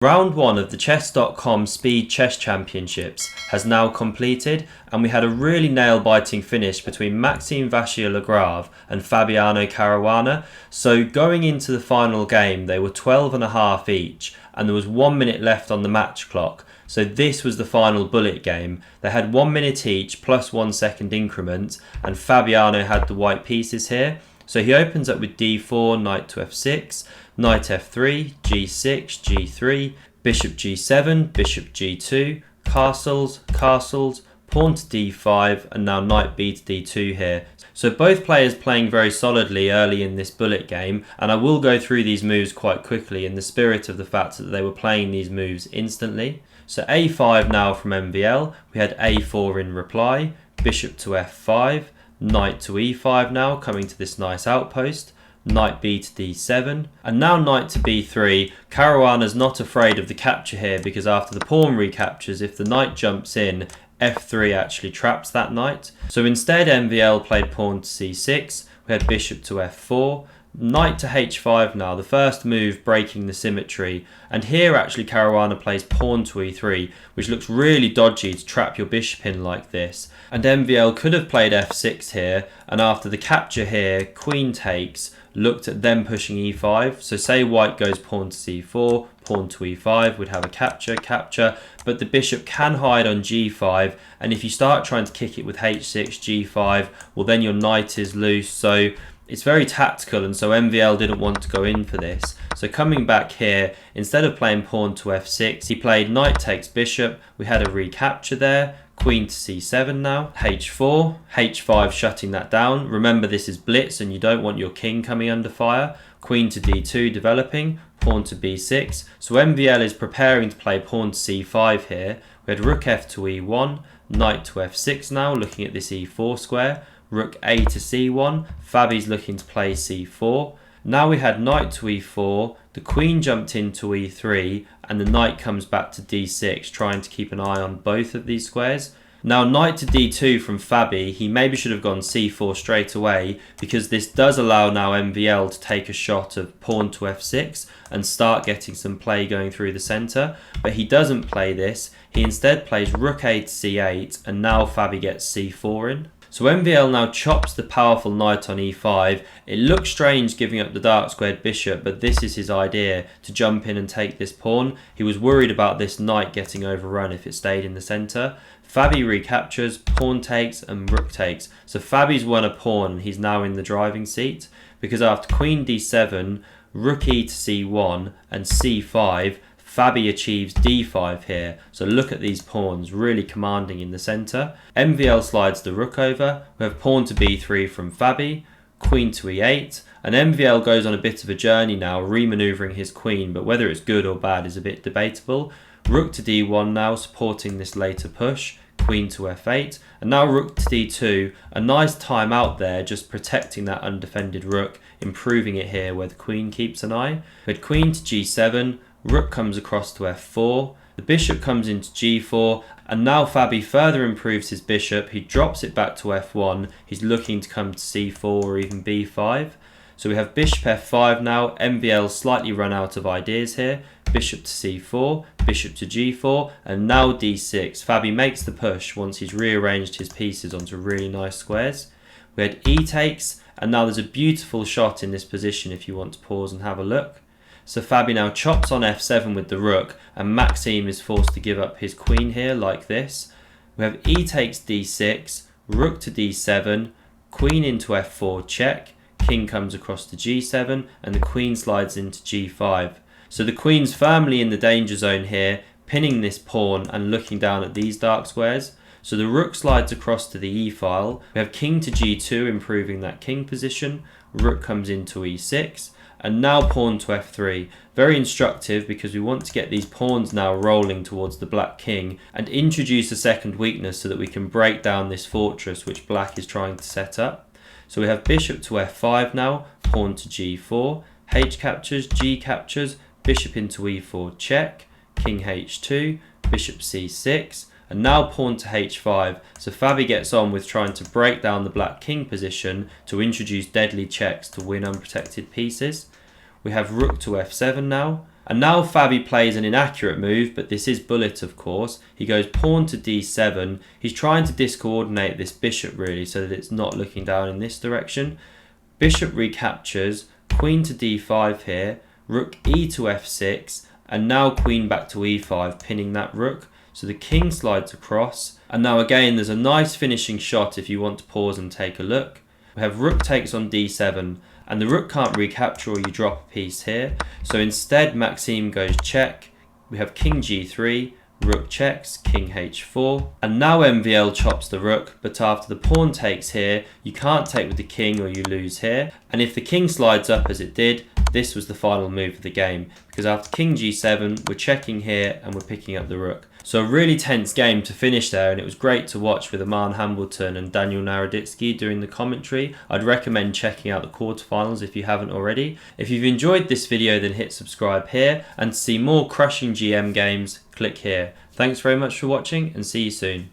Round 1 of the Chess.com Speed Chess Championships has now completed, and we had a really nail-biting finish between Maxime Vachier-Lagrave and Fabiano Caruana. So going into the final game, they were 12.5 each, and there was 1 minute left on the match clock. So this was the final bullet game. They had 1 minute each plus 1 second increment, and Fabiano had the white pieces here. So he opens up with d4, knight to f6, knight f3, g6, g3, bishop g7, bishop g2, castles, castles, pawn to d5, and now knight b to d2 here. So both players playing very solidly early in this bullet game, and I will go through these moves quite quickly in the spirit of the fact that they were playing these moves instantly. So a5 now from MVL, we had a4 in reply, bishop to f5, knight to e5 now, coming to this nice outpost, knight b to d7, and now knight to b3. Caruana's not afraid of the capture here, because after the pawn recaptures, if the knight jumps in, f3 actually traps that knight. So instead MVL played pawn to c6, we had bishop to f4, knight to h5 now, the first move breaking the symmetry, and here actually Caruana plays pawn to e3, which looks really dodgy to trap your bishop in like this. And MVL could have played f6 here, and after the capture here, queen takes, looked at them pushing e5. So say white goes pawn to c4, pawn to e5, we'd have a capture, but the bishop can hide on g5, and if you start trying to kick it with h6, g5, well then your knight is loose. So it's very tactical, and so MVL didn't want to go in for this. So coming back here, instead of playing pawn to f6, he played knight takes bishop. We had a recapture there. Queen to c7 now, h4, h5 shutting that down. Remember, this is blitz and you don't want your king coming under fire. Queen to d2 developing, pawn to b6. So MVL is preparing to play pawn to c5 here. We had rook f to e1, knight to f6 now, looking at this e4 square. Rook a to c1, Fabi's looking to play c4. Now we had knight to e4, the queen jumped into e3, and the knight comes back to d6, trying to keep an eye on both of these squares. Now knight to d2 from Fabi, he maybe should have gone c4 straight away, because this does allow now MVL to take a shot of pawn to f6 and start getting some play going through the centre, but he doesn't play this. He instead plays rook a to c8, and now Fabi gets c4 in. So MVL now chops the powerful knight on e5. It looks strange giving up the dark squared bishop, but this is his idea, to jump in and take this pawn. He was worried about this knight getting overrun if it stayed in the centre. Fabi recaptures, pawn takes, and rook takes. So Fabi's won a pawn, and he's now in the driving seat, because after queen d7, rook e to c1, and c5, Fabi achieves d5 here, so look at these pawns, really commanding in the centre. MVL slides the rook over, we have pawn to b3 from Fabi, queen to e8, and MVL goes on a bit of a journey now, remanoeuvring his queen, but whether it's good or bad is a bit debatable. Rook to d1 now, supporting this later push, queen to f8, and now rook to d2, a nice time out there, just protecting that undefended rook, improving it here where the queen keeps an eye. We had queen to g7, rook comes across to f4, the bishop comes into g4, and now Fabi further improves his bishop. He drops it back to f1, he's looking to come to c4 or even b5. So we have bishop f5 now, MVL slightly run out of ideas here, bishop to c4, bishop to g4, and now d6. Fabi makes the push once he's rearranged his pieces onto really nice squares. We had e takes, and now there's a beautiful shot in this position if you want to pause and have a look. So Fabi now chops on f7 with the rook, and Maxime is forced to give up his queen here like this. We have e takes d6, rook to d7, queen into f4 check, king comes across to g7, and the queen slides into g5. So the queen's firmly in the danger zone here, pinning this pawn and looking down at these dark squares. So the rook slides across to the e file. We have king to g2, improving that king position. Rook comes into e6. And now pawn to f3. Very instructive, because we want to get these pawns now rolling towards the black king and introduce a second weakness so that we can break down this fortress which black is trying to set up. So we have bishop to f5 now, pawn to g4, h captures, g captures, bishop into e4 check, king h2, bishop c6, and now pawn to h5. So Fabi gets on with trying to break down the black king position to introduce deadly checks to win unprotected pieces. We have rook to f7 now, And now Fabi plays an inaccurate move, but this is bullet of course. He goes pawn to d7. He's trying to discoordinate this bishop really so that it's not looking down in this direction. Bishop recaptures, queen to d5 here, rook e to f6, and now queen back to e5, pinning that rook. So the king slides across, and now again there's a nice finishing shot if you want to pause and take a look. We have rook takes on d7, and the rook can't recapture or you drop a piece here. So instead Maxime goes check. We have king g3, rook checks, king h4, and now MVL chops the rook, but after the pawn takes here, you can't take with the king or you lose here. And if the king slides up as it did, this was the final move of the game, because after king g7, we're checking here and we're picking up the rook. So a really tense game to finish there, and it was great to watch with Aman Hambleton and Daniel Naroditsky doing the commentary. I'd recommend checking out the quarterfinals if you haven't already. If you've enjoyed this video, then hit subscribe here, and to see more crushing GM games, click here. Thanks very much for watching and see you soon.